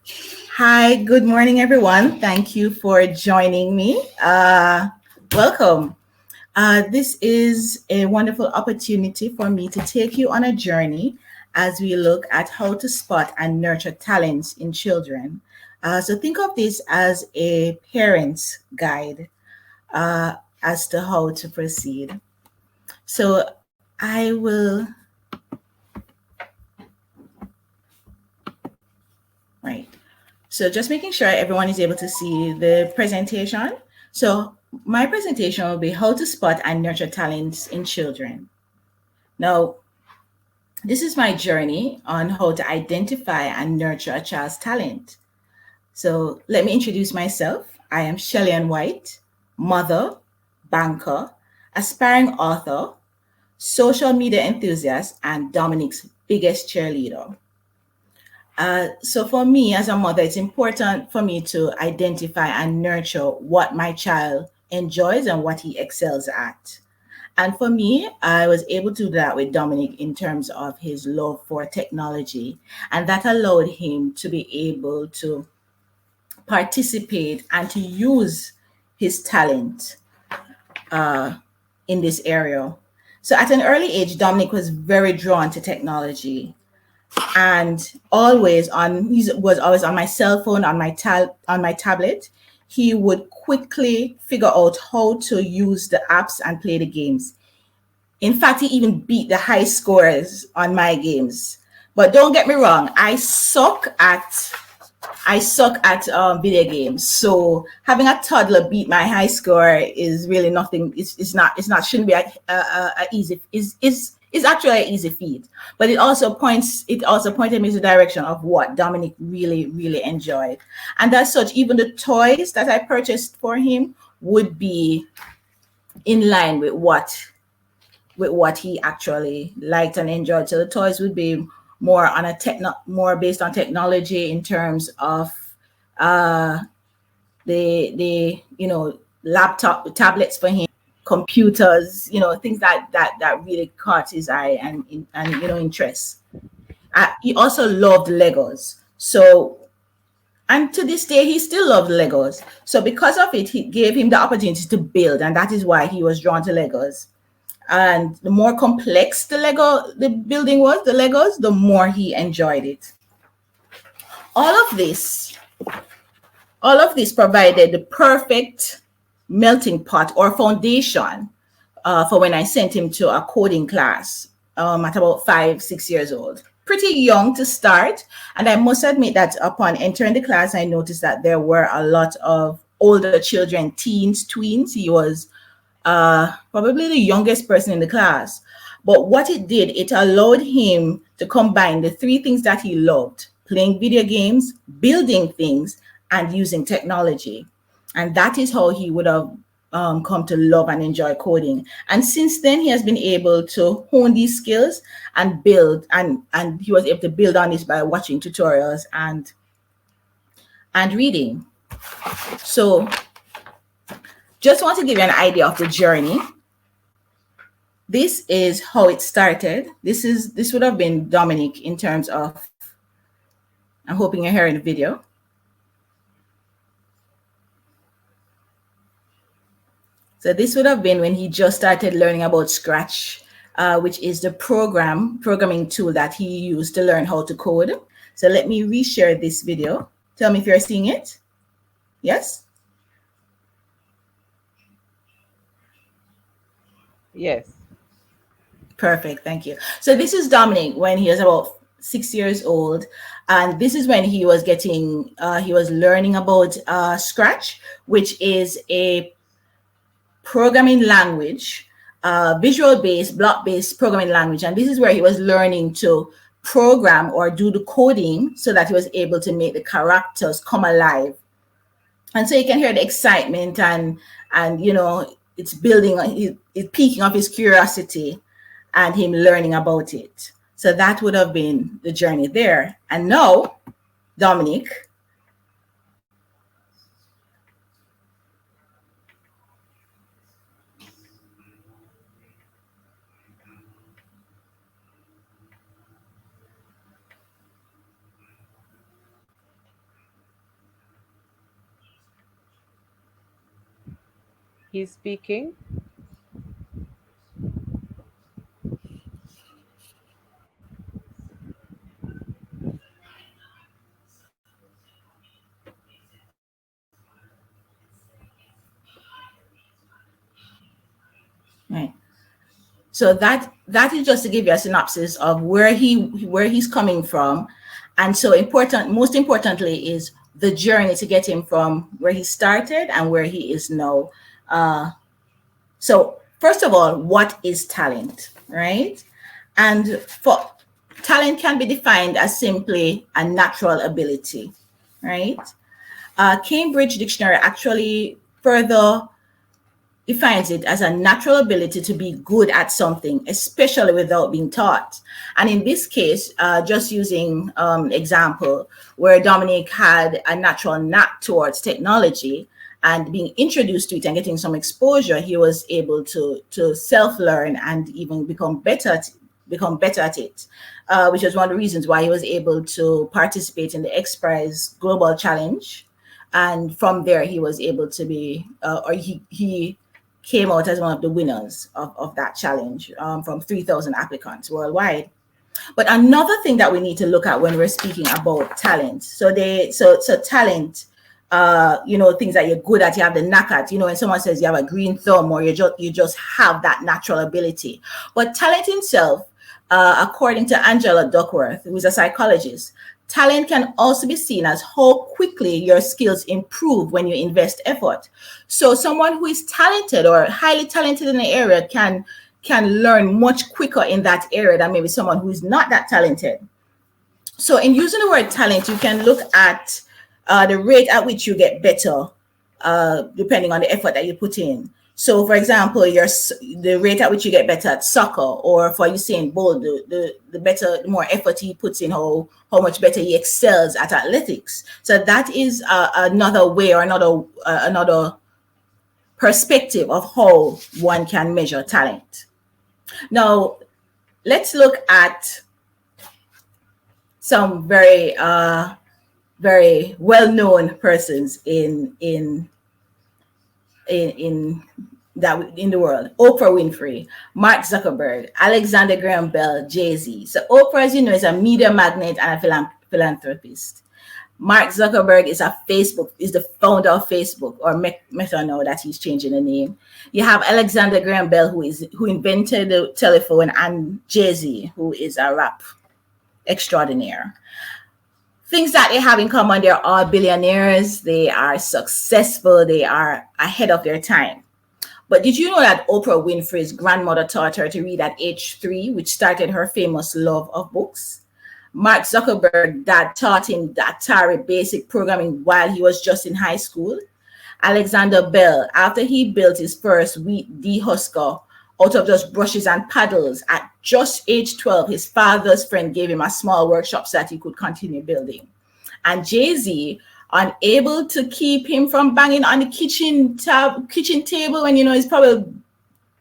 Hi, good morning, everyone. Thank you for joining me. Welcome. This is a wonderful opportunity for me to take you on a journey as we look at how to spot and nurture talents in children. So think of this as a parent's guide uh, as to how to proceed. So I will, right. So just making sure everyone is able to see the presentation. So my presentation will be how to spot and nurture talents in children. Now, this is my journey on how to identify and nurture a child's talent. So let me introduce myself. I am Sheillian White, mother, banker, aspiring author, social media enthusiast, and Dominic's biggest cheerleader. So for me as a mother, it's important for me to identify and nurture what my child enjoys and what he excels at. And for me, I was able to do that with Dominic in terms of his love for technology. And that allowed him to be able to participate and to use his talent uh, in this area. So at an early age, Dominic was very drawn to technology and he was always on my cell phone, on on my tablet. He would quickly figure out how to use the apps and play the games. In fact, he even beat the high scores on my games. But don't get me wrong, I suck at video games. So having a toddler beat my high score is really nothing. It's not shouldn't be a easy is actually an easy feat. But it also pointed me to the direction of what Dominic really enjoyed. And as such, even the toys that I purchased for him would be in line with what he actually liked and enjoyed. So the toys would be more based on technology in terms of uh, the laptop tablets for him, computers, things that really caught his eye and interest. He also loved Legos. So and to this day, he still loves Legos. So because of it, he gave him the opportunity to build, and that is why he was drawn to Legos. And the more complex the building was, the Legos, the more he enjoyed it. All of this, all of this provided the perfect melting pot or foundation for when I sent him to a coding class at about 5, 6 years old. Pretty young to start. And I must admit that upon entering the class, I noticed that there were a lot of older children, teens, tweens. He was probably the youngest person in the class. But what it did, it allowed him to combine the three things that he loved: playing video games, building things, and using technology. And that is how he would have come to love and enjoy coding. And since then, he has been able to hone these skills and build, and he was able to build on this by watching tutorials and reading. So just want to give you an idea of the journey. This is how it started. This would have been Dominic in terms of, I'm hoping you're hearing the video. So this would have been when he just started learning about Scratch, which is the programming tool that he used to learn how to code. So let me reshare this video. Tell me if you're seeing it. Yes? Yes. Perfect. Thank you. So this is Dominic when he was about 6 years old. And this is when he was learning about Scratch, which is a programming language, visual-based, block-based programming language. And this is where he was learning to program or do the coding so that he was able to make the characters come alive. And so you can hear the excitement and it's it's piquing up his curiosity and him learning about it. So that would have been the journey there. And now, Dominic, He's speaking. Right. So that is just to give you a synopsis of where he's coming from. And so most importantly is the journey to get him from where he started and where he is now. So first of all, what is talent, right? And for talent can be defined as simply a natural ability, right? Cambridge Dictionary actually further defines it as a natural ability to be good at something, especially without being taught. And in this case, just using example where Dominic had a natural knack towards technology and being introduced to it and getting some exposure, he was able to self-learn and even become better at it, which was one of the reasons why he was able to participate in the X Prize Global Challenge. And from there, he was able to be, or he came out as one of the winners of that challenge from 3,000 applicants worldwide. But another thing that we need to look at when we're speaking about talent, so talent, things that you're good at, you have the knack at, when someone says you have a green thumb or you just have that natural ability. But talent itself, according to Angela Duckworth, who's a psychologist, talent can also be seen as how quickly your skills improve when you invest effort. So someone who is talented or highly talented in an area can learn much quicker in that area than maybe someone who is not that talented. So in using the word talent, you can look at the rate at which you get better, depending on the effort that you put in. So, for example, the rate at which you get better at soccer, or for Usain Bolt, the more effort he puts in, how much better he excels at athletics. So that is another way or another perspective of how one can measure talent. Now, let's look at some very very well-known persons in the world. Oprah Winfrey, Mark Zuckerberg, Alexander Graham Bell, Jay-Z. So Oprah, as you know, is a media magnate and a philanthropist. Mark Zuckerberg is the founder of Facebook, or Meta now that he's changing the name. You have Alexander Graham Bell, who invented the telephone, and Jay-Z, who is a rap extraordinaire. Things that they have in common: they're all billionaires, they are successful, they are ahead of their time. But did you know that Oprah Winfrey's grandmother taught her to read at age 3, which started her famous love of books? Mark Zuckerberg, dad taught him the Atari basic programming while he was just in high school. Alexander Bell, after he built his first wheat dehusker out of just brushes and paddles at just age 12, his father's friend gave him a small workshop so that he could continue building. And Jay-Z, unable to keep him from banging on the kitchen table when he's probably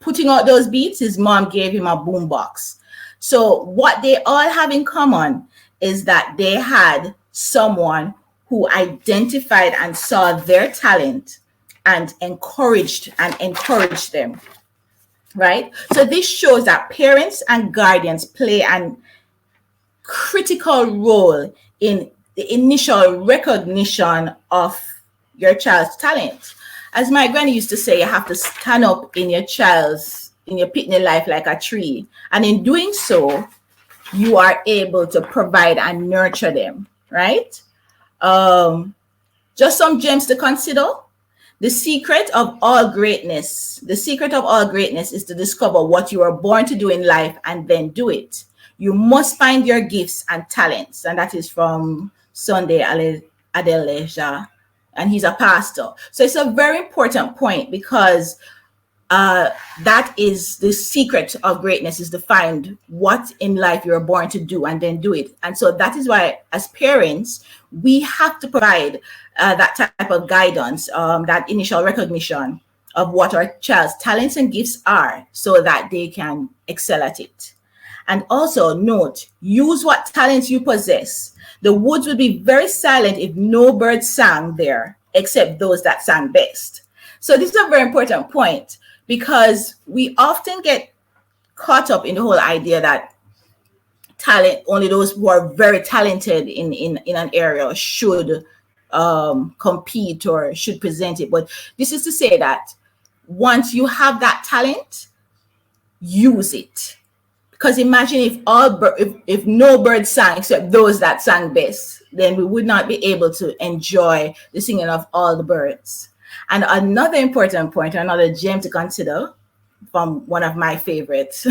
putting out those beats, his mom gave him a boombox. So what they all have in common is that they had someone who identified and saw their talent and encouraged them. Right? So this shows that parents and guardians play a critical role in the initial recognition of your child's talent. As my granny used to say, you have to stand up in your pitney life like a tree. And in doing so, you are able to provide and nurture them, right? Just some gems to consider. The secret of all greatness is to discover what you are born to do in life and then do it. You must find your gifts and talents. And that is from Sunday Adeleja, and he's a pastor. So it's a very important point, because that is the secret of greatness, is to find what in life you're born to do and then do it. And so that is why, as parents, we have to provide that type of guidance, that initial recognition of what our child's talents and gifts are, so that they can excel at it. And also note, use what talents you possess. The woods would be very silent if no birds sang there, except those that sang best. So this is a very important point because we often get caught up in the whole idea that talent, only those who are very talented in an area should compete or should present it. But this is to say that once you have that talent, use it. Because imagine if no birds sang except those that sang best, then we would not be able to enjoy the singing of all the birds. And another important point, another gem to consider from one of my favorites,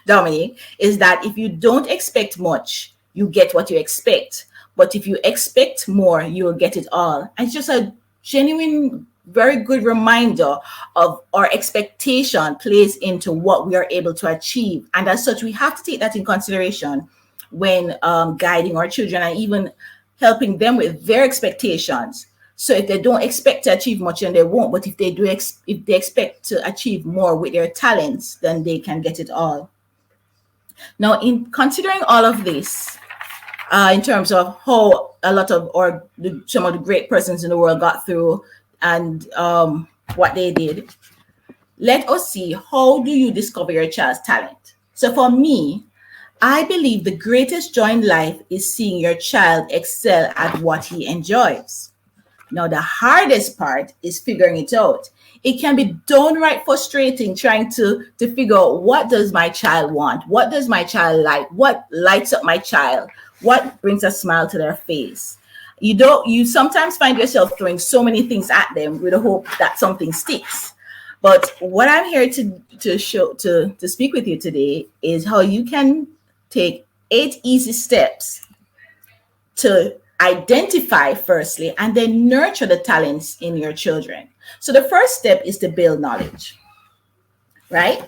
Dominic, is that if you don't expect much, you get what you expect. But if you expect more, you will get it all. And it's just a genuine, very good reminder of our expectation plays into what we are able to achieve. And as such, we have to take that in consideration when guiding our children and even helping them with their expectations. So if they don't expect to achieve much, then they won't. But if they do, if they expect to achieve more with their talents, then they can get it all. Now, in considering all of this, in terms of how a lot of some of the great persons in the world got through and what they did, let us see, how do you discover your child's talent? So for me, I believe the greatest joy in life is seeing your child excel at what he enjoys. Now, the hardest part is figuring it out. It can be downright frustrating trying to figure out, what does my child want? What does my child like? What lights up my child? What brings a smile to their face? You sometimes find yourself throwing so many things at them with the hope that something sticks. But what I'm here to speak with you today is how you can take 8 easy steps to identify firstly and then nurture the talents in your children. So the first step is to build knowledge, right?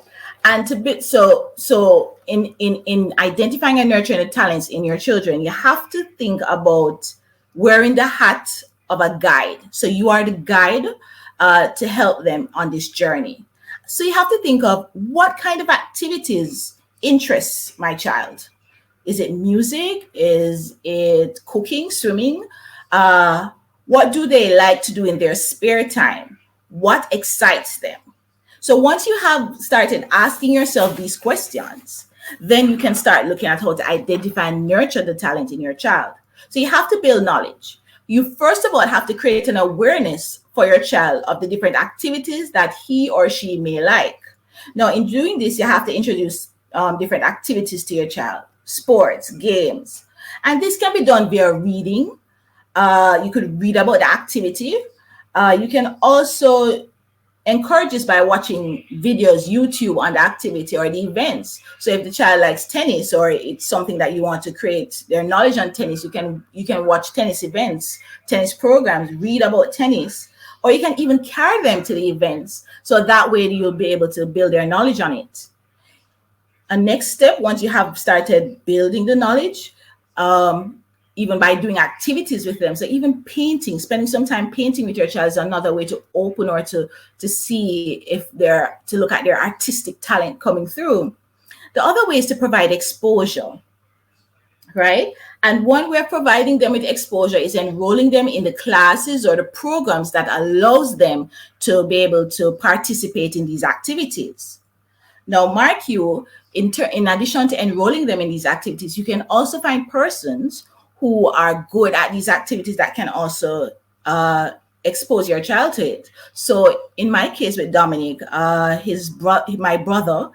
And so in identifying and nurturing the talents in your children, you have to think about wearing the hat of a guide. So you are the guide to help them on this journey. So you have to think of, what kind of activities interests my child? Is it music? Is it cooking, swimming? What do they like to do in their spare time? What excites them? So once you have started asking yourself these questions, then you can start looking at how to identify and nurture the talent in your child. So you have to build knowledge. You first of all have to create an awareness for your child of the different activities that he or she may like. Now, in doing this, you have to introduce different activities to your child, sports, games. And this can be done via reading. You could read about the activity. You can also encourage this by watching videos, YouTube on the activity or the events. So if the child likes tennis, or it's something that you want to create their knowledge on tennis, you can watch tennis events, tennis programs, read about tennis, or you can even carry them to the events. So that way you'll be able to build their knowledge on it. A next step, once you have started building the knowledge, even by doing activities with them. So even painting, spending some time painting with your child is another way to open or to see if to look at their artistic talent coming through. The other way is to provide exposure, right? And one way of providing them with exposure is enrolling them in the classes or the programs that allows them to be able to participate in these activities. Now, mark you, in addition to enrolling them in these activities, you can also find persons who are good at these activities that can also expose your child to it. So in my case with Dominic, my brother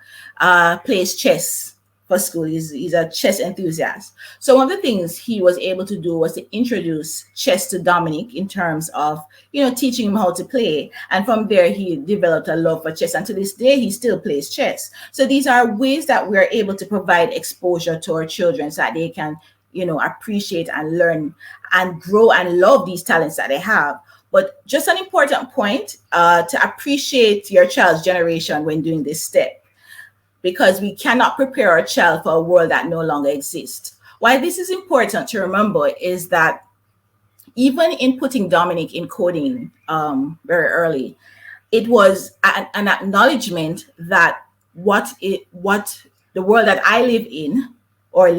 plays chess for school. He's a chess enthusiast. So one of the things he was able to do was to introduce chess to Dominic in terms of, teaching him how to play. And from there, he developed a love for chess. And to this day, he still plays chess. So these are ways that we're able to provide exposure to our children so that they can, appreciate and learn and grow and love these talents that they have. But just an important point to appreciate your child's generation when doing this step, because we cannot prepare our child for a world that no longer exists. Why this is important to remember is that even in putting Dominic in coding very early, it was an acknowledgement that what the world that I lived in, where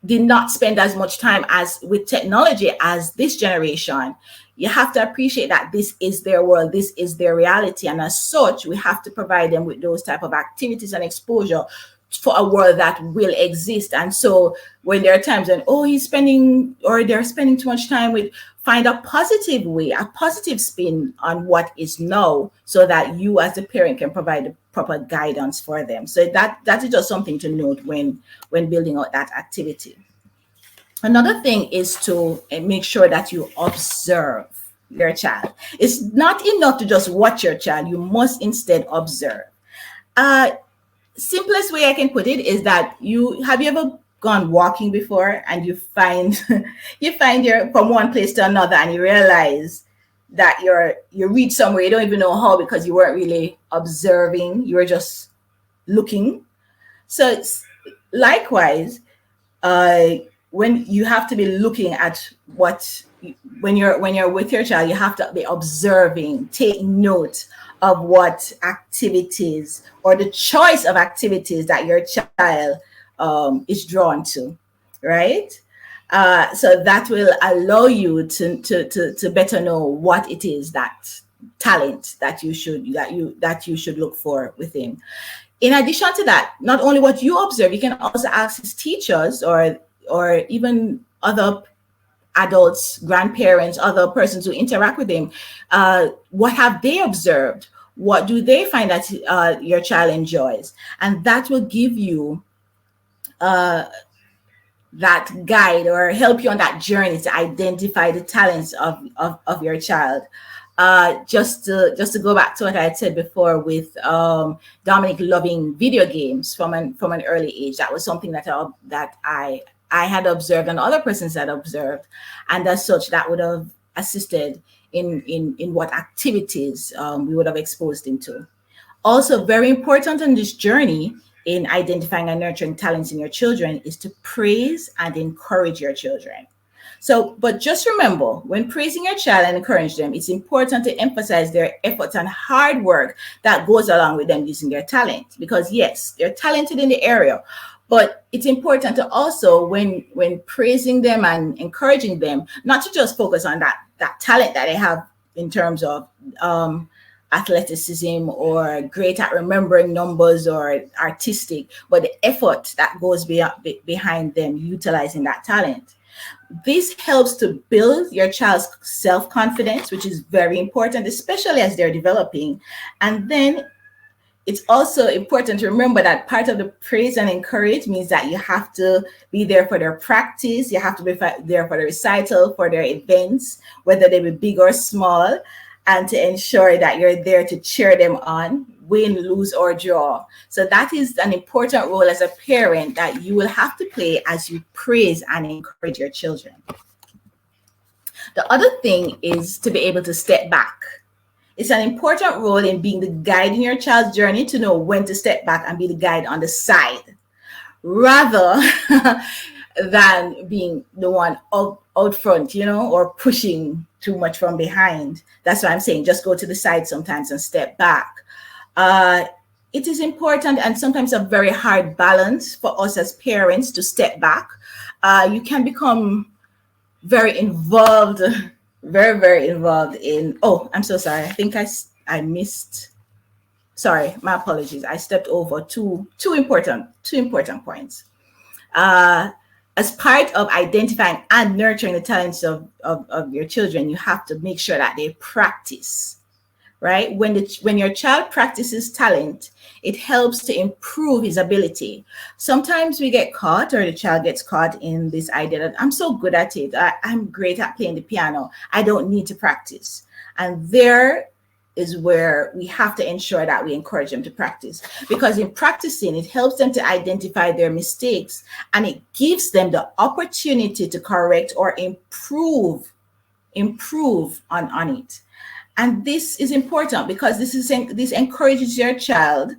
did not spend as much time as with technology as this generation. you have to appreciate that this is their world, this is their reality, and as such we have to provide them with those type of activities and exposure for a world that will exist. And so when there are times when, oh, he's spending or they're spending too much time with, find a positive way, a positive spin on what is now, so that you as the parent can provide the proper guidance for them. So that is just something to note when building out that activity. Another thing is to make sure that you observe your child. It's not enough to just watch your child. You must instead observe. Simplest way I can put it is that have you ever gone walking before and you find you're from one place to another and you realize that you reach somewhere you don't even know how, because you weren't really observing, you were just looking. So it's likewise when you have to be looking at when you're with your child, you have to be observing, take note of what activities or the choice of activities that your child is drawn to, right? So that will allow you to better know what it is, that talent that you should look for within. In addition to that, not only what you observe, you can also ask his teachers or even other adults, grandparents, other persons who interact with him. What have they observed? What do they find that your child enjoys? And that will give you that guide or help you on that journey to identify the talents of your child. Just to go back to what I had said before with Dominic loving video games from an early age, that was something that I had observed and other persons had observed, and as such that would have assisted in what activities we would have exposed him to. Also, very important on this journey in identifying and nurturing talents in your children is to praise and encourage your children. So, but just remember, when praising your child and encouraging them, it's important to emphasize their efforts and hard work that goes along with them using their talent. Because yes, they're talented in the area, but it's important to also, when praising them and encouraging them, not to just focus on that talent that they have in terms of athleticism or great at remembering numbers or artistic, but the effort that goes behind them utilizing that talent. This helps to build your child's self-confidence, which is very important, especially as they're developing. And then it's also important to remember that part of the praise and encourage means that you have to be there for their practice. You have to be there for the recital, for their events, whether they be big or small, and to ensure that you're there to cheer them on, win, lose, or draw. So that is an important role as a parent that you will have to play as you praise and encourage your children. The other thing is to be able to step back. It's an important role in being the guide in your child's journey to know when to step back and be the guide on the side, rather than being the one out front, or pushing too much from behind. That's why I'm saying just go to the side sometimes and step back. It is important and sometimes a very hard balance for us as parents to step back. You can become very involved, very, very involved in, I'm so sorry. I think I missed, sorry, my apologies. I stepped over two important points. As part of identifying and nurturing the talents of your children, you have to make sure that they practice, right? When your child practices talent, it helps to improve his ability. Sometimes we get caught, or the child gets caught in this idea that I'm so good at it. I'm great at playing the piano. I don't need to practice. And there is where we have to ensure that we encourage them to practice, because in practicing, it helps them to identify their mistakes and it gives them the opportunity to correct or improve on it. And this is important because this encourages your child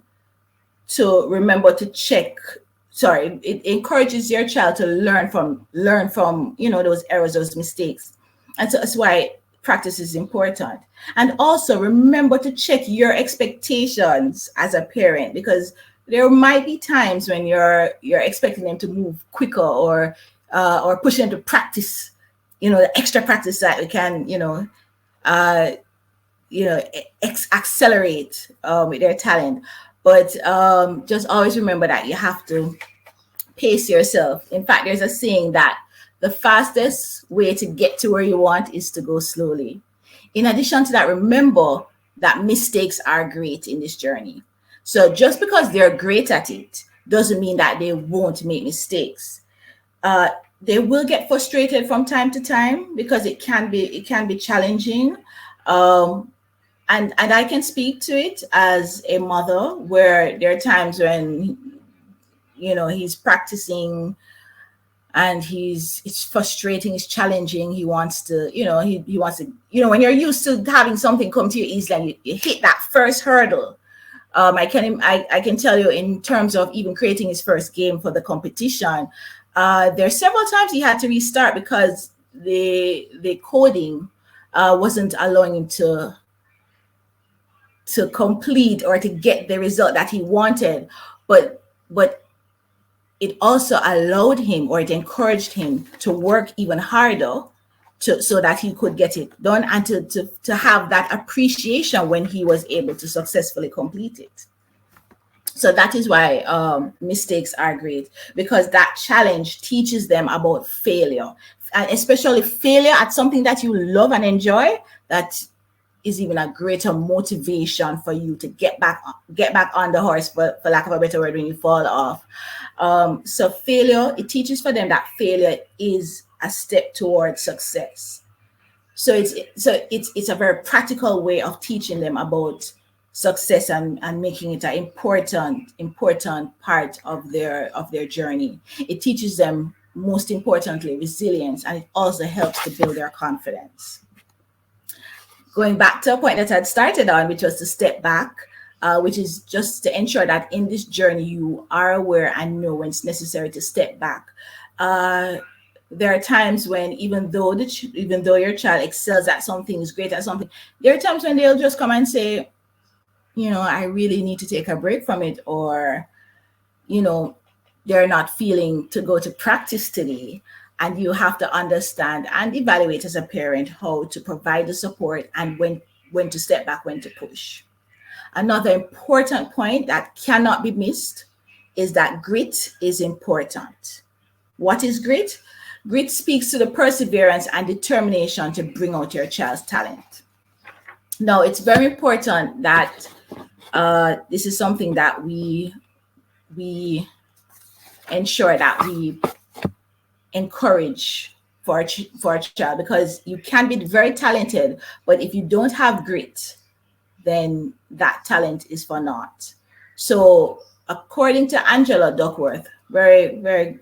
to remember to it encourages your child to learn from those errors, those mistakes. And so that's why practice is important. And also remember to check your expectations as a parent, because there might be times when you're expecting them to move quicker or pushing them to practice, the extra practice that we can, you know, accelerate with their talent. But just always remember that you have to pace yourself. In fact, there's a saying that the fastest way to get to where you want is to go slowly. In addition to that, remember that mistakes are great in this journey. So just because they're great at it doesn't mean that they won't make mistakes. They will get frustrated from time to time because it can be challenging. And I can speak to it as a mother, where there are times when, you know, he's practicing and it's frustrating, it's challenging. He wants to, he wants to, when you're used to having something come to you easily and you hit that first hurdle. I can tell you, in terms of even creating his first game for the competition, there are several times he had to restart because the coding wasn't allowing him to complete or to get the result that he wanted. But it also allowed him, or it encouraged him, to work even harder so that he could get it done, and to have that appreciation when he was able to successfully complete it. So that is why mistakes are great, because that challenge teaches them about failure, and especially failure at something that you love and enjoy. That is even a greater motivation for you to get back on the horse, for lack of a better word, when you fall off. So failure, it teaches for them that failure is a step towards success. So it's a very practical way of teaching them about success and making it an important part of their journey. It teaches them, most importantly, resilience, and it also helps to build their confidence. Going back to a point that I'd started on, which was to step back, which is just to ensure that in this journey you are aware and know when it's necessary to step back. There are times when, even though your child excels at something, is great at something, there are times when they'll just come and say, I really need to take a break from it, or, they're not feeling to go to practice today. And you have to understand and evaluate as a parent how to provide the support and when to step back, when to push. Another important point that cannot be missed is that grit is important. What is grit? Grit speaks to the perseverance and determination to bring out your child's talent. Now, it's very important that this is something that we ensure that we encourage for a child, because you can be very talented, but if you don't have grit, then that talent is for naught. So according to Angela Duckworth, very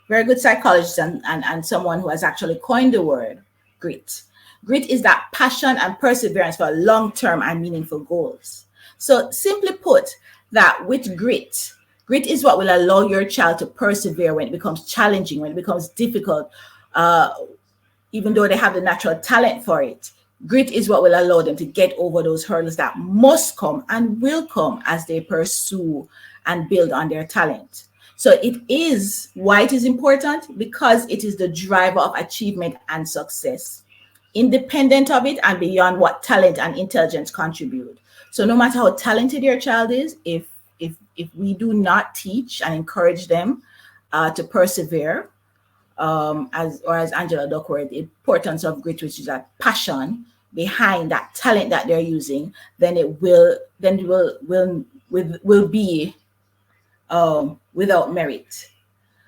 good psychologist and someone who has actually coined the word grit. Grit is that passion and perseverance for long-term and meaningful goals. So simply put, that with grit is what will allow your child to persevere when it becomes challenging, when it becomes difficult, even though they have the natural talent for it. Grit is what will allow them to get over those hurdles that must come and will come as they pursue and build on their talent. So it is why it is important, because it is the driver of achievement and success, independent of it and beyond what talent and intelligence contribute. So no matter how talented your child is, if we do not teach and encourage them to persevere, as Angela Duckworth, the importance of grit, which is that passion behind that talent that they're using, then it will be without merit.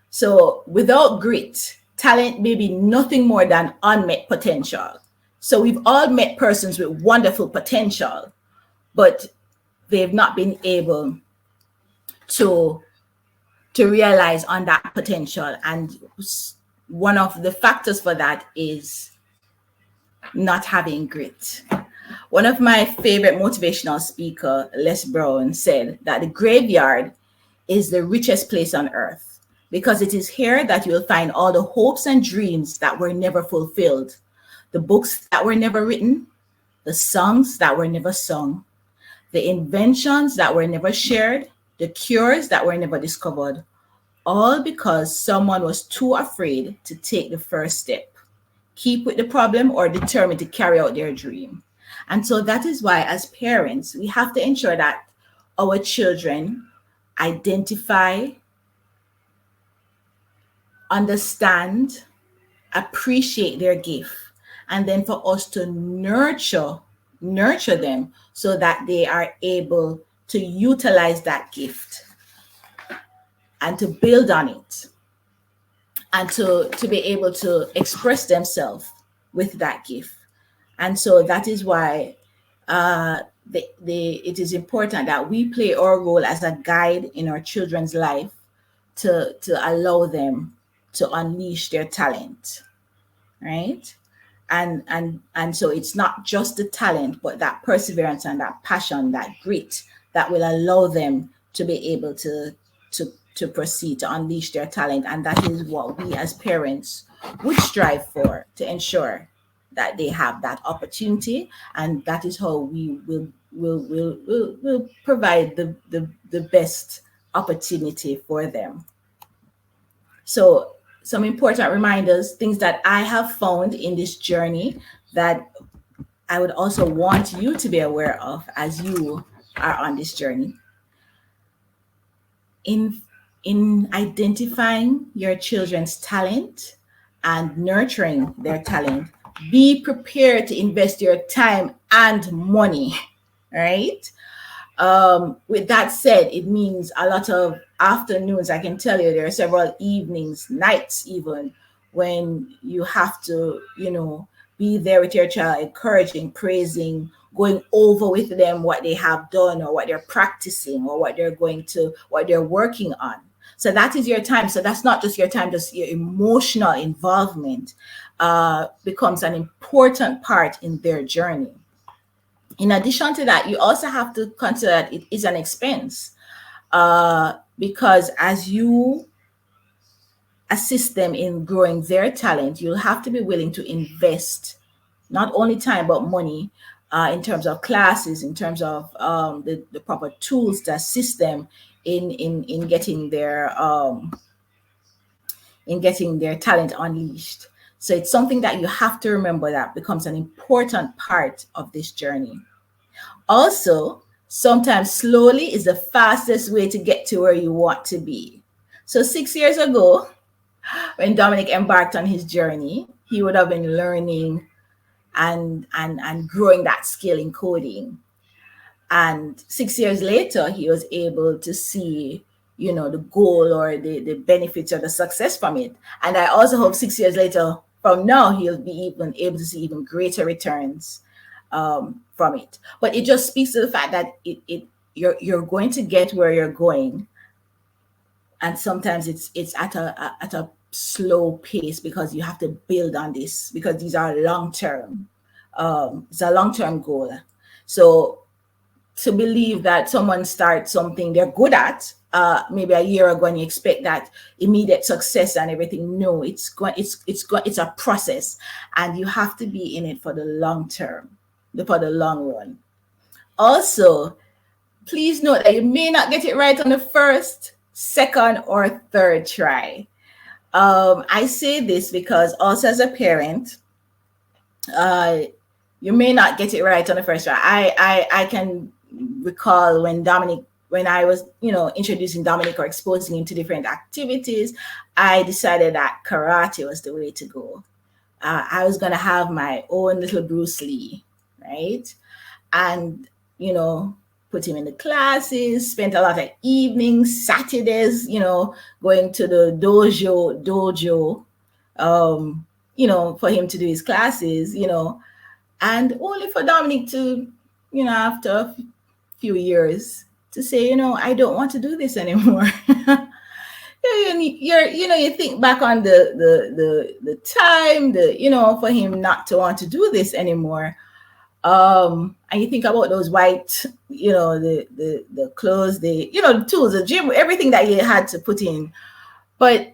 So without grit, talent may be nothing more than unmet potential. So we've all met persons with wonderful potential, but they've not been able to realize on that potential. And one of the factors for that is not having grit. One of my favorite motivational speaker, Les Brown, said that the graveyard is the richest place on earth, because it is here that you will find all the hopes and dreams that were never fulfilled, the books that were never written, the songs that were never sung, the inventions that were never shared, the cures that were never discovered, all because someone was too afraid to take the first step. keep with the problem, or determined to carry out their dream. And so that is why, as parents, we have to ensure that our children identify, understand, appreciate their gift, and then for us to nurture them so that they are able to utilize that gift and to build on it, and to be able to express themselves with that gift. And so that is why it is important that we play our role as a guide in our children's life to allow them to unleash their talent, right? And so it's not just the talent, but that perseverance and that passion, that grit, that will allow them to be able to proceed, to unleash their talent. And that is what we as parents would strive for, to ensure that they have that opportunity. And that is how we will provide the best opportunity for them. So some important reminders, things that I have found in this journey that I would also want you to be aware of as you are on this journey. In identifying your children's talent and nurturing their talent, be prepared to invest your time and money, right? With that said, it means a lot of afternoons. I can tell you there are several evenings, nights even, when you have to, be there with your child, encouraging, praising, going over with them what they have done or what they're practicing or what they're working on. So that is your time. So that's not just your time, just your emotional involvement becomes an important part in their journey. In addition to that, you also have to consider that it is an expense because as you assist them in growing their talent, you'll have to be willing to invest not only time but money in terms of classes, in terms of the proper tools to assist them in getting their talent unleashed. So it's something that you have to remember that becomes an important part of this journey. Also, sometimes slowly is the fastest way to get to where you want to be. So 6 years ago, when Dominic embarked on his journey, he would have been learning and growing that skill in coding. And 6 years later, he was able to see, the goal or the benefits or the success from it. And I also hope 6 years later from now, he'll be even able to see even greater returns from it. But it just speaks to the fact that you're going to get where you're going. And sometimes it's at a slow pace because you have to build on this, because these are long-term. It's a long-term goal. So to believe that someone starts something they're good at maybe a year ago and you expect that immediate success and everything, no, it's a process, and you have to be in it for the long term, for the long run. Also, please note that you may not get it right on the first, second, or third try. I say this because also as a parent, you may not get it right on the first try. I can recall when I was, introducing Dominic or exposing him to different activities, I decided that karate was the way to go. I was going to have my own little Bruce Lee, right? And, put him in the classes, spent a lot of evenings, Saturdays, going to the dojo, for him to do his classes, and only for Dominic to, after a few years to say, I don't want to do this anymore. You think back on the time, for him not to want to do this anymore. And you think about those white, the clothes, the tools, the gym, everything that he had to put in. But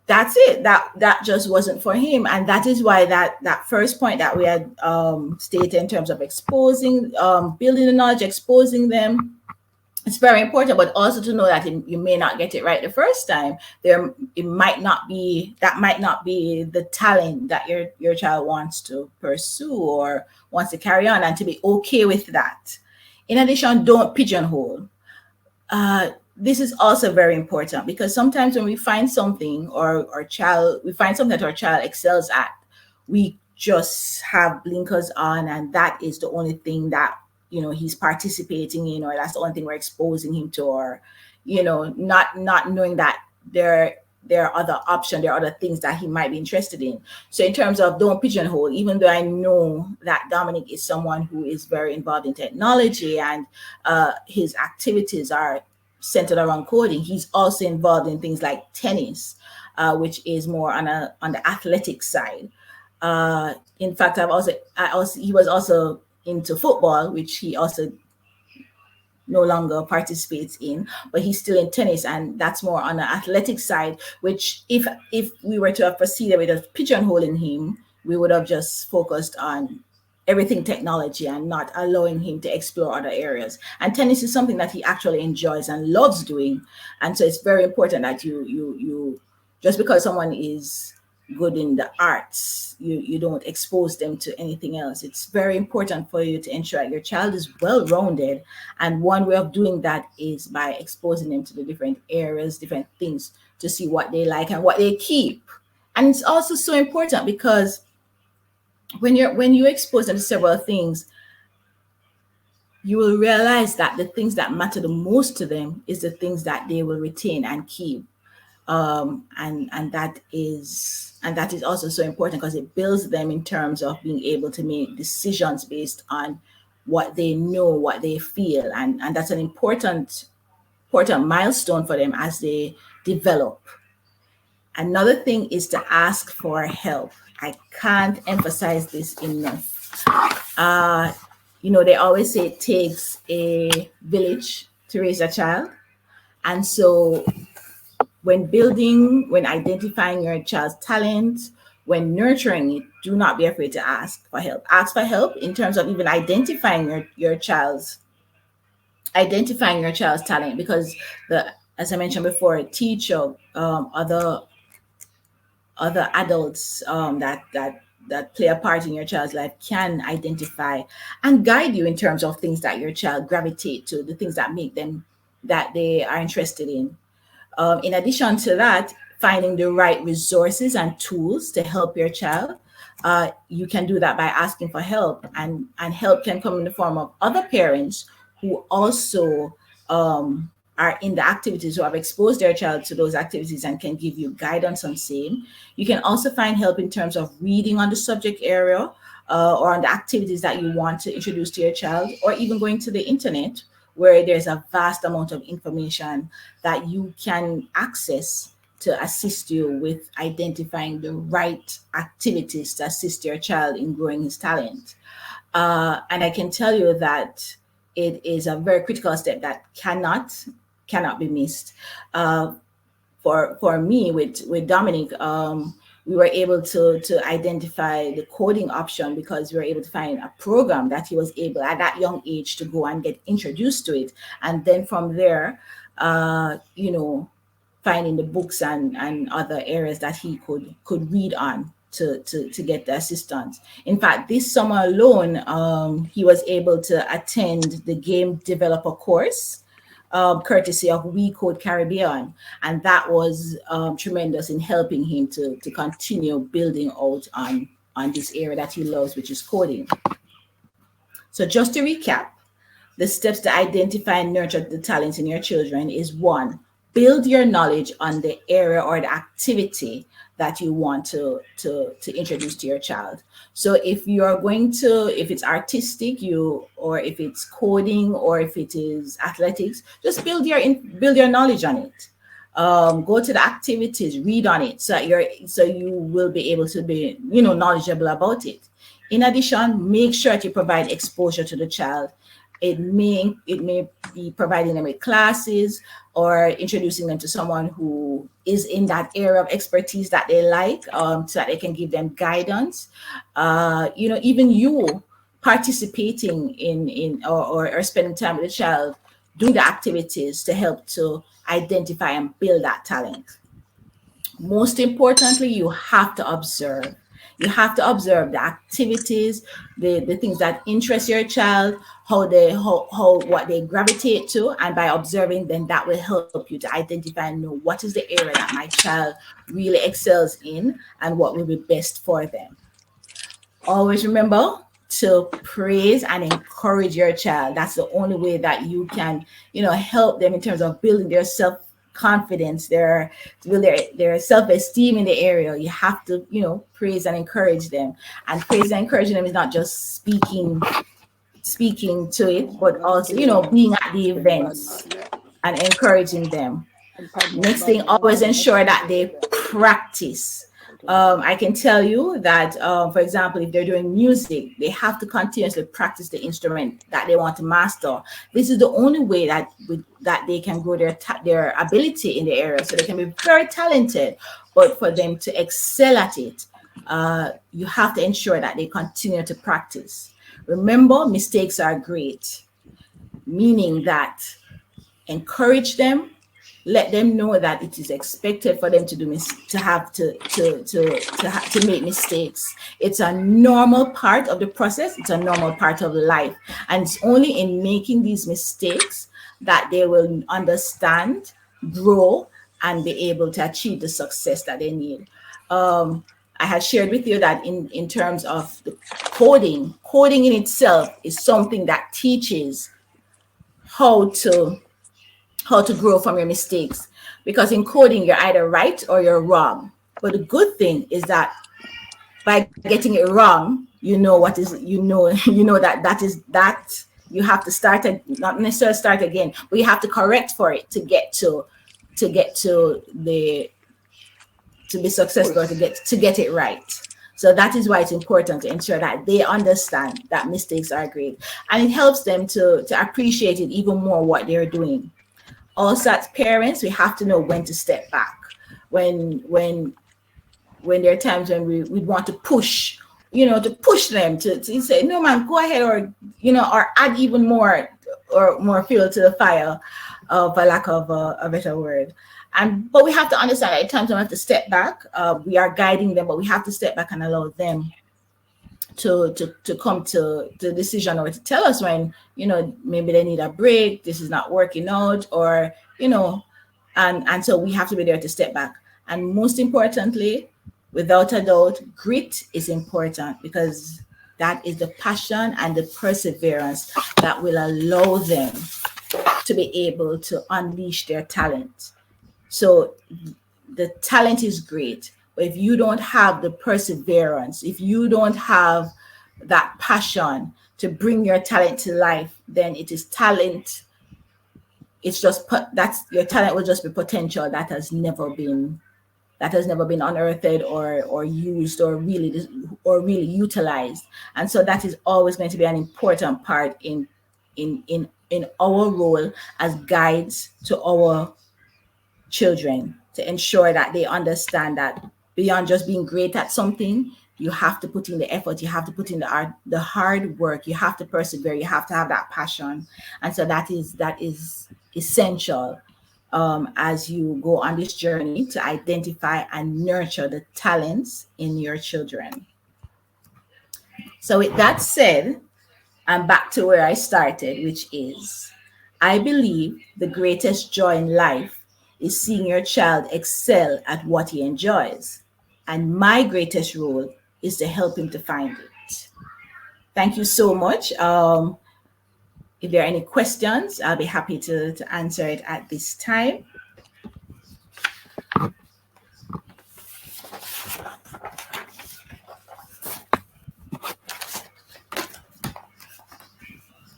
that's it. That just wasn't for him. And that is why that first point that we had stated in terms of exposing, building the knowledge, exposing them, it's very important, but also to know that you may not get it right the first time. It might not be, that might not be the talent that your child wants to pursue or wants to carry on, and to be okay with that. In addition, don't pigeonhole. This is also very important, because sometimes when we find something, or our child, we find something that our child excels at, we just have blinkers on, and that is the only thing that he's participating in, or that's the only thing we're exposing him to, or not knowing that there are other options, there are other things that he might be interested in. So in terms of don't pigeonhole, even though I know that Dominic is someone who is very involved in technology, and his activities are centered around coding, he's also involved in things like tennis, which is more on the athletic side. In fact, he was also into football, which he also no longer participates in, but he's still in tennis, and that's more on the athletic side, which if we were to have proceeded with a pigeonholing him, we would have just focused on everything technology and not allowing him to explore other areas. And tennis is something that he actually enjoys and loves doing. And so it's very important that you just because someone is good in the arts, you don't expose them to anything else. It's very important for you to ensure your child is well rounded, and one way of doing that is by exposing them to the different areas, different things, to see what they like and what they keep. And it's also so important because when you expose them to several things, you will realize that the things that matter the most to them is the things that they will retain and keep. And that is also so important, because it builds them in terms of being able to make decisions based on what they know, what they feel, and that's an important milestone for them as they develop. Another thing is to ask for help. I can't emphasize this enough. They always say it takes a village to raise a child, and so when identifying your child's talent, when nurturing it, do not be afraid to ask for help. Ask for help in terms of even identifying your child's talent, because as I mentioned before, a teacher, other adults that play a part in your child's life can identify and guide you in terms of things that your child gravitate to, the things that they are interested in. In addition to that, finding the right resources and tools to help your child. You can do that by asking for help, and help can come in the form of other parents who also are in the activities, who have exposed their child to those activities and can give you guidance on same. You can also find help in terms of reading on the subject area, or on the activities that you want to introduce to your child, or even going to the internet, where there's a vast amount of information that you can access to assist you with identifying the right activities to assist your child in growing his talent. And I can tell you that it is a very critical step that cannot be missed. For me, with Dominic, we were able to identify the coding option because we were able to find a program that he was able at that young age to go and get introduced to it. And then from there, finding the books and other areas that he could read on to get the assistance. In fact, this summer alone, he was able to attend the game developer course, courtesy of We Code Caribbean. And that was tremendous in helping him to continue building out on this area that he loves, which is coding. So just to recap, the steps to identify and nurture the talents in your children is: 1, build your knowledge on the area or the activity that you want to introduce to your child. So if it's artistic, or if it's coding, or if it is athletics, just build your knowledge on it. Go to the activities, read on it, so you will be able to be knowledgeable about it. In addition, make sure that you provide exposure to the child. It may be providing them with classes, or introducing them to someone who is in that area of expertise that they like, so that they can give them guidance. Even you participating in or spending time with the child doing the activities to help to identify and build that talent. Most importantly, you have to observe. You have to observe the activities, the things that interest your child, how what they gravitate to, and by observing, then that will help you to identify and know what is the area that my child really excels in and what will be best for them. Always remember to praise and encourage your child. That's the only way that you can, help them in terms of building their self confidence, their self esteem in the area. You have to, praise and encourage them. And praise and encouraging them is not just speaking to it, but also, being at the events and encouraging them. Next thing, always ensure that they practice. I can tell you that, for example, if they're doing music, they have to continuously practice the instrument that they want to master. This is the only way that they can grow their ability in the area, so they can be very talented. But for them to excel at it, you have to ensure that they continue to practice. Remember, mistakes are great, meaning that encourage them, let them know that it is expected for them to to make mistakes. It's a normal part of the process. It's a normal part of life, and it's only in making these mistakes that they will understand, grow, and be able to achieve the success that they need. I had shared with you that in terms of the coding in itself is something that teaches how to grow from your mistakes, because in coding you're either right or you're wrong. But the good thing is that by getting it wrong, that you have to not necessarily start again, but you have to correct for it to get to be successful, or to get it right. So that is why it's important to ensure that they understand that mistakes are great, and it helps them to appreciate it even more what they're doing. Also, as parents, we have to know when to step back. When there are times when we want to push, to push them to say, no man, go ahead, or add even more or more fuel to the fire, for lack of a better word. But we have to understand that at times we have to step back. We are guiding them, but we have to step back and allow them to come to the decision, or to tell us when, maybe they need a break, this is not working out, or, and so we have to be there to step back. And most importantly, without a doubt, grit is important, because that is the passion and the perseverance that will allow them to be able to unleash their talent. So the talent is great, but if you don't have the perseverance, if you don't have that passion to bring your talent to life, then it is talent. It's just your talent will just be potential that has never been unearthed or used or really utilized. And so that is always going to be an important part in our role as guides to our children, to ensure that they understand that beyond just being great at something, you have to put in the effort, you have to put in the hard work, you have to persevere, you have to have that passion. And so that is essential, as you go on this journey to identify and nurture the talents in your children. So with that said, I'm back to where I started, which is, I believe the greatest joy in life is seeing your child excel at what he enjoys. And my greatest role is to help him to find it. Thank you so much. If there are any questions, I'll be happy to answer it at this time.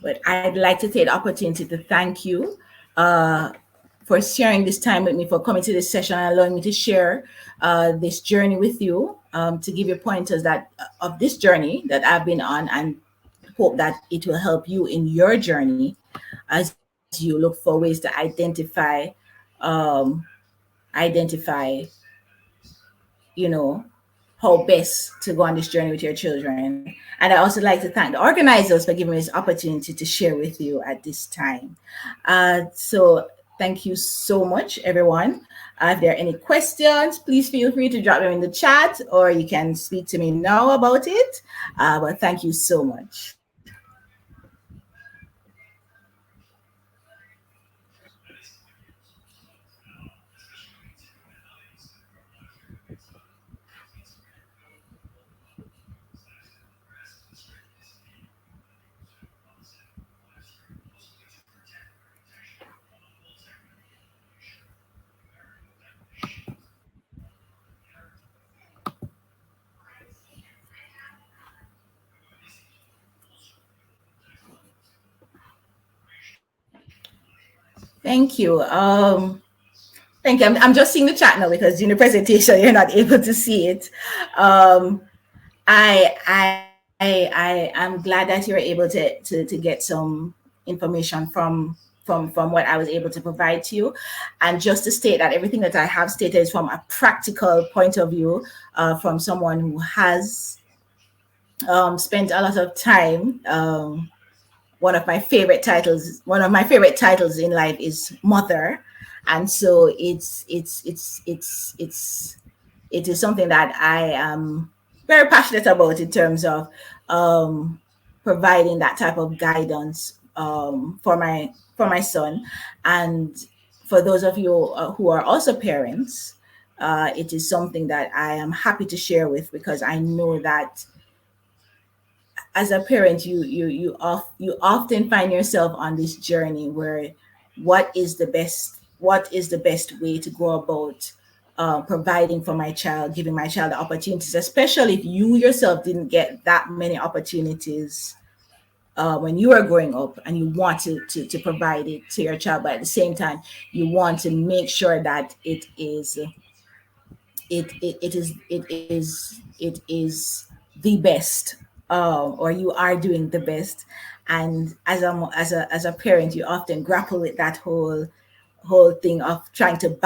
But I'd like to take the opportunity to thank you for sharing this time with me, for coming to this session and allowing me to share this journey with you, to give you pointers of this journey that I've been on, and hope that it will help you in your journey as you look for ways to identify, you know, how best to go on this journey with your children. And I also like to thank the organizers for giving me this opportunity to share with you at this time. So thank you so much, everyone. If there are any questions, please feel free to drop them in the chat, or you can speak to me now about it. But thank you so much. Thank you. Thank you. I'm just seeing the chat now because during the presentation you're not able to see it. Um, I am glad that you're able to get some information from what I was able to provide to you. And just to state that everything that I have stated is from a practical point of view, from someone who has spent a lot of time. One of my favorite titles in life is mother, and so it is something that I am very passionate about in terms of um, providing that type of guidance for my son, and for those of you who are also parents. It is something that I am happy to share with, because I know that as a parent, you often find yourself on this journey where what is the best way to go about providing for my child, giving my child the opportunities, especially if you yourself didn't get that many opportunities when you were growing up, and you want to provide it to your child, but at the same time you want to make sure that it is the best, or you are doing the best. And as a parent, you often grapple with that whole thing of trying to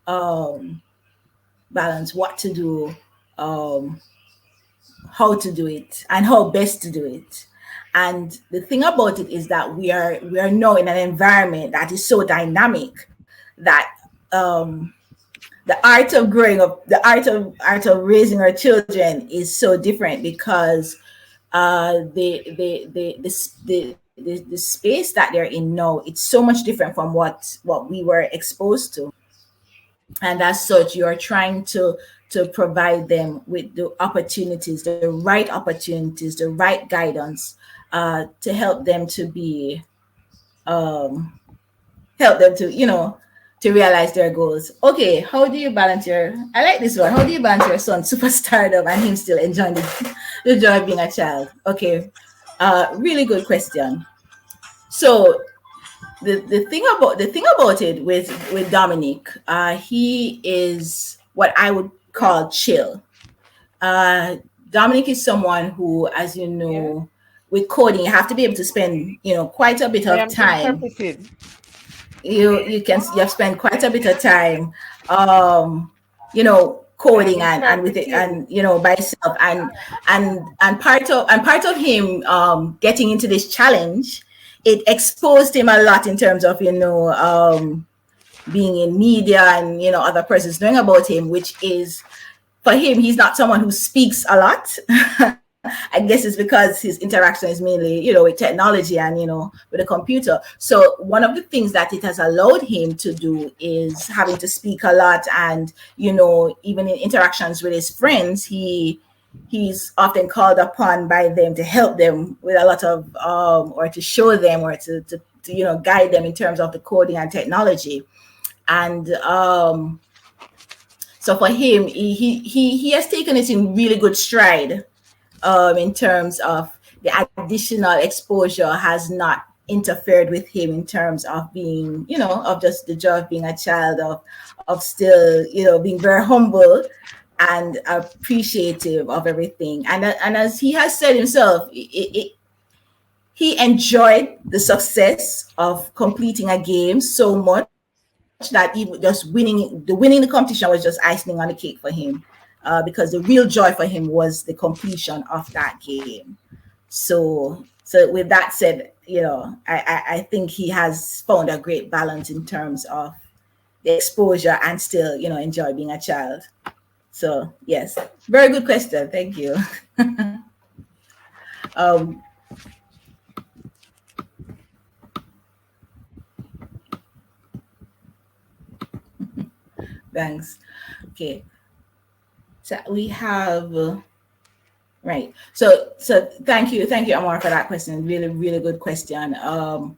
um, balance what to do, um, how to do it, and how best to do it. And the thing about it is that we are now in an environment that is so dynamic that um, the art of growing up, the art of raising our children is so different, because the space that they're in now, it's so much different from what we were exposed to. And as such, you are trying to provide them with the opportunities, the right guidance, to um, help them to, to realize their goals. Okay, how do you balance your? I like this one. How do you balance your son's superstardom and him still enjoying the joy of being a child? Okay, really good question. So the thing about it with Dominic, he is what I would call chill. Uh, Dominic is someone who, as you Yeah, know, with coding, you have to be able to spend, quite a bit I of am time. interpreted. You have spent quite a bit of time, I am coding and with it, interpreting. and by yourself, and part of him getting into this challenge, it exposed him a lot in terms of being in media, and other persons knowing about him, which is, for him, he's not someone who speaks a lot. I guess it's because his interaction is mainly, with technology and, with a computer. So one of the things that it has allowed him to do is having to speak a lot. And, even in interactions with his friends, he's often called upon by them to help them with a lot of, or to show them, or to guide them in terms of the coding and technology. And so for him, he has taken it in really good stride, in terms of the additional exposure has not interfered with him in terms of being, of just the joy of being a child, of still, being very humble and appreciative of everything. And as he has said himself, he enjoyed the success of completing a game so much that even just winning the competition was just icing on the cake for him. because the real joy for him was the completion of that game. So with that said, I think he has found a great balance in terms of the exposure and still, enjoy being a child. So yes, very good question. Thank you. um, Thanks. Okay, so we have right. So thank you, Amar, for that question. Really, really good question. And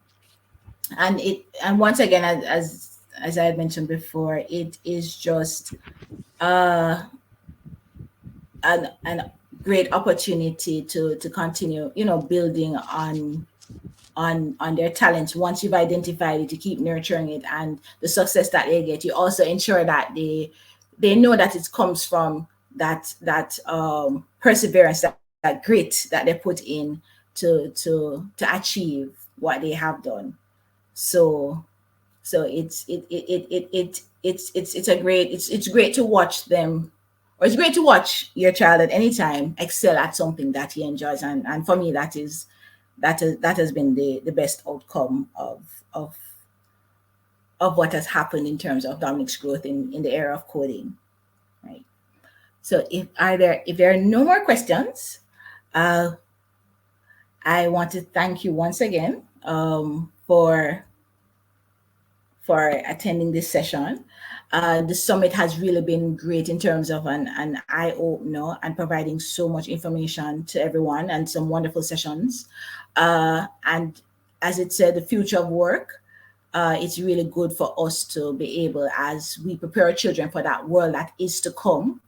once again, as I had mentioned before, it is just uh an great opportunity to continue, building on their talents. Once you've identified it, to keep nurturing it, and the success that they get, you also ensure that they know that it comes from that perseverance, that grit that they put in to achieve what they have done. So so it's a great, it's great to watch them, or it's great to watch your child at any time excel at something that he enjoys. And for me, that has been the best outcome of of what has happened in terms of Dominic's growth in the area of coding, right? So if there are no more questions, uh, I want to thank you once again, for attending this session. The summit has really been great in terms of an eye opener and providing so much information to everyone, and some wonderful sessions. And as it said, the future of work, it's really good for us to be able, as we prepare our children for that world that is to come,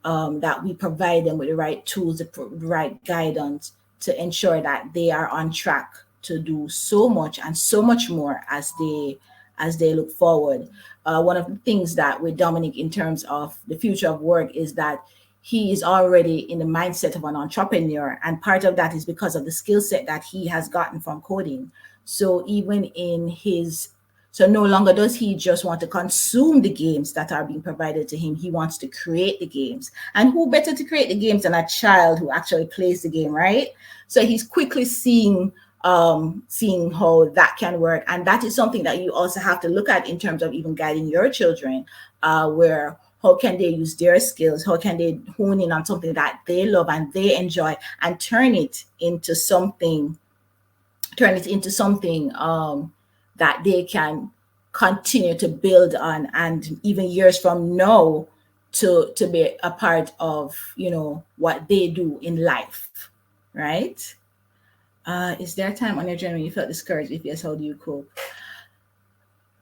that we provide them with the right tools, the right guidance, to ensure that they are on track to do so much and so much more as they look forward. One of the things that with Dominic in terms of the future of work is that he is already in the mindset of an entrepreneur, and part of that is because of the skill set that he has gotten from coding. So even in his so no longer does he just want to consume the games that are being provided to him. He wants to create the games. And who better to create the games than a child who actually plays the game, right? So he's quickly seeing how that can work. And that is something that you also have to look at in terms of even guiding your children, where how can they use their skills? How can they hone in on something that they love and they enjoy, and turn it into something that they can continue to build on, and even years from now to be a part of, what they do in life, right? Is there a time on your journey when you felt discouraged? If yes, how do you cope?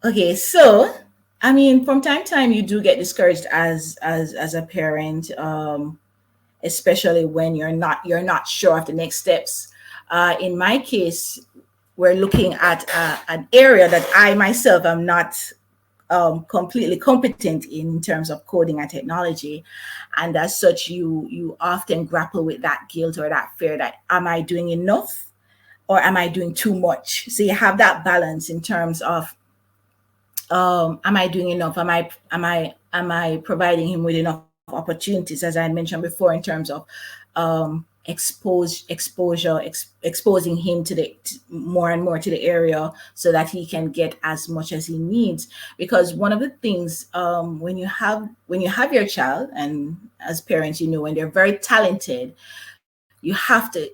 Okay, so I mean, from time to time, you do get discouraged as a parent, especially when you're not sure of the next steps. In my case, we're looking at an area that I myself am not completely competent in terms of coding and technology, and as such, you often grapple with that guilt or that fear that, am I doing enough or am I doing too much? So you have that balance in terms of, am I doing enough? Am I providing him with enough opportunities, as I mentioned before, in terms of exposing him more and more to the area, so that he can get as much as he needs. Because one of the things, when you have your child, and as parents, when they're very talented, you have to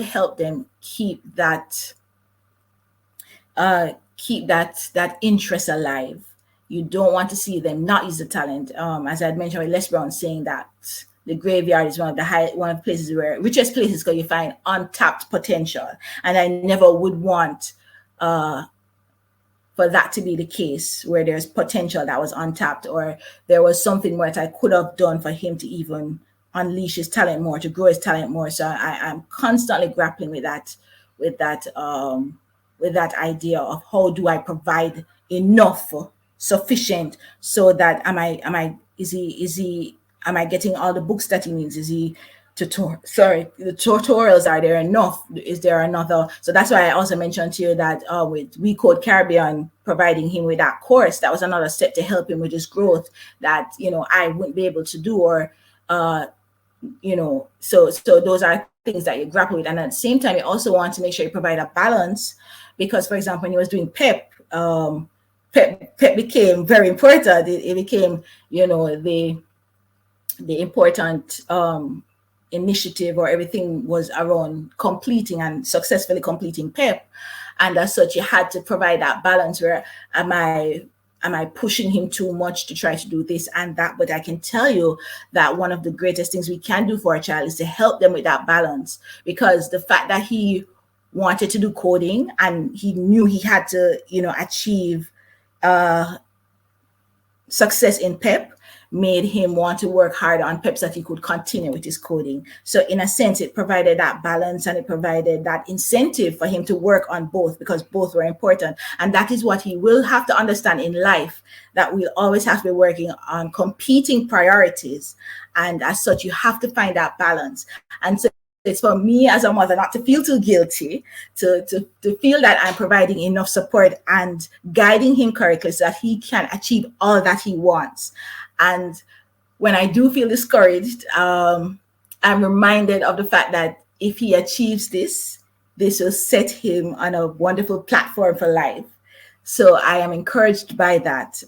help them keep that interest alive. You don't want to see them not use the talent. As I mentioned with Les Brown saying that the graveyard is one of the places where richest places, because you find untapped potential. And I never would want for that to be the case, where there's potential that was untapped, or there was something what I could have done for him to even unleash his talent more, to grow his talent more. So I'm constantly grappling with that idea of, how do I provide enough, sufficient, so that am I getting all the books that he needs? Is he the tutorials, are there enough? Is there another? So that's why I also mentioned to you that with We Code Caribbean providing him with that course, that was another step to help him with his growth that I wouldn't be able to do, or so those are things that you grapple with. And at the same time, you also want to make sure you provide a balance, because for example, when he was doing pep became very important. It became the important initiative, or everything was around completing and successfully completing PEP. And as such, you had to provide that balance where am I pushing him too much to try to do this and that? But I can tell you that one of the greatest things we can do for a child is to help them with that balance, because the fact that he wanted to do coding and he knew he had to, achieve success in PEP, made him want to work hard on PEP so that he could continue with his coding. So in a sense, it provided that balance, and it provided that incentive for him to work on both, because both were important. And that is what he will have to understand in life, that we'll always have to be working on competing priorities. And as such, you have to find that balance. And so it's for me as a mother not to feel too guilty, to feel that I'm providing enough support and guiding him correctly so that he can achieve all that he wants. And when I do feel discouraged, I'm reminded of the fact that if he achieves this will set him on a wonderful platform for life. So I am encouraged by that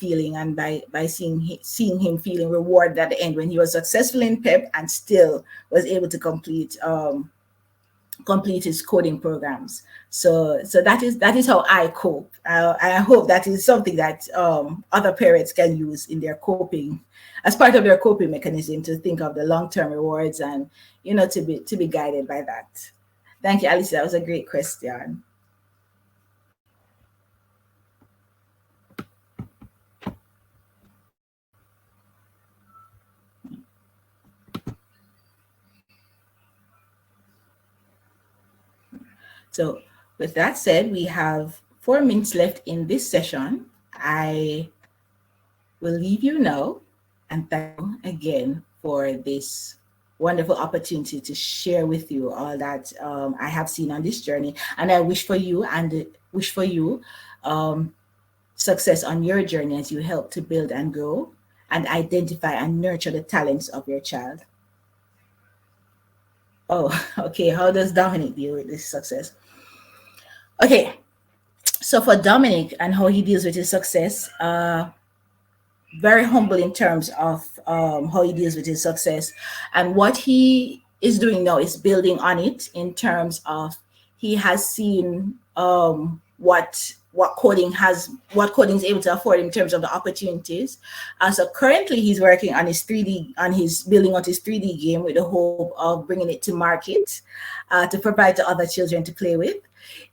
feeling, and by seeing him feeling rewarded at the end when he was successful in PEP and still was able to complete his coding programs. So that is how I cope. I hope that is something that other parents can use in their coping, as part of their coping mechanism, to think of the long-term rewards and to be guided by that. Thank you, Alice. That was a great question. So with that said, we have 4 minutes left in this session. I will leave you now, and thank you again for this wonderful opportunity to share with you all that I have seen on this journey. And I wish for you success on your journey as you help to build and grow and identify and nurture the talents of your child. Oh, okay. How does Dominic deal with this success? Okay. So for Dominic and how he deals with his success, very humble in terms of how he deals with his success. And what he is doing now is building on it, in terms of he has seen what coding is able to afford in terms of the opportunities. So currently he's working on his building out his 3D game, with the hope of bringing it to market to provide to other children to play with.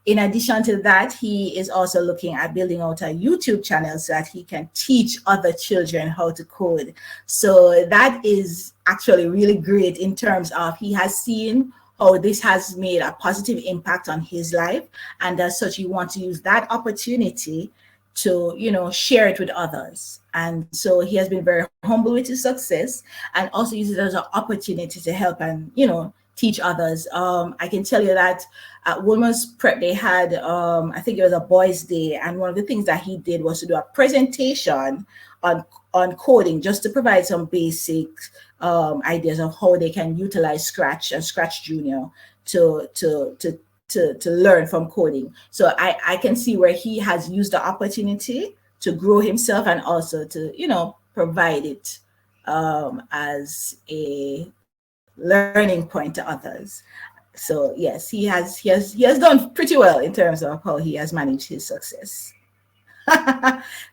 In addition to that, he is also looking at building out a YouTube channel so that he can teach other children how to code. So that is actually really great, in terms of he has seen how this has made a positive impact on his life, and as such he wants to use that opportunity to share it with others. And so he has been very humble with his success, and also uses it as an opportunity to help and teach others. I can tell you that at Women's Prep they had I think it was a boys' day, and one of the things that he did was to do a presentation on coding, just to provide some basic ideas of how they can utilize Scratch and Scratch Junior to learn from coding. So I can see where he has used the opportunity to grow himself, and also to provide it as a learning point to others. So yes, he has done pretty well in terms of how he has managed his success.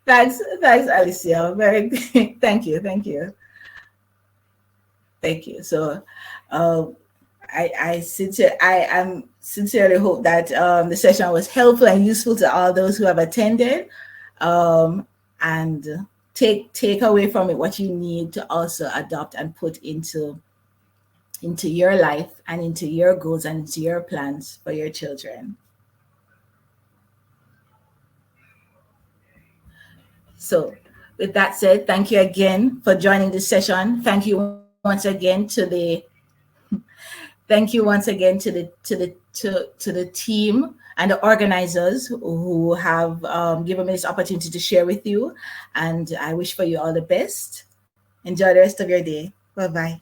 Thanks, Alicia. Very good. Thank you. So I am sincerely hope that the session was helpful and useful to all those who have attended, and take away from it what you need to also adopt and put into your life and into your goals and into your plans for your children. So with that said, thank you again for joining this session. Thank you once again to the thank you once again to the team and the organizers who have given me this opportunity to share with you. And I wish for you all the best. Enjoy the rest of your day. Bye bye.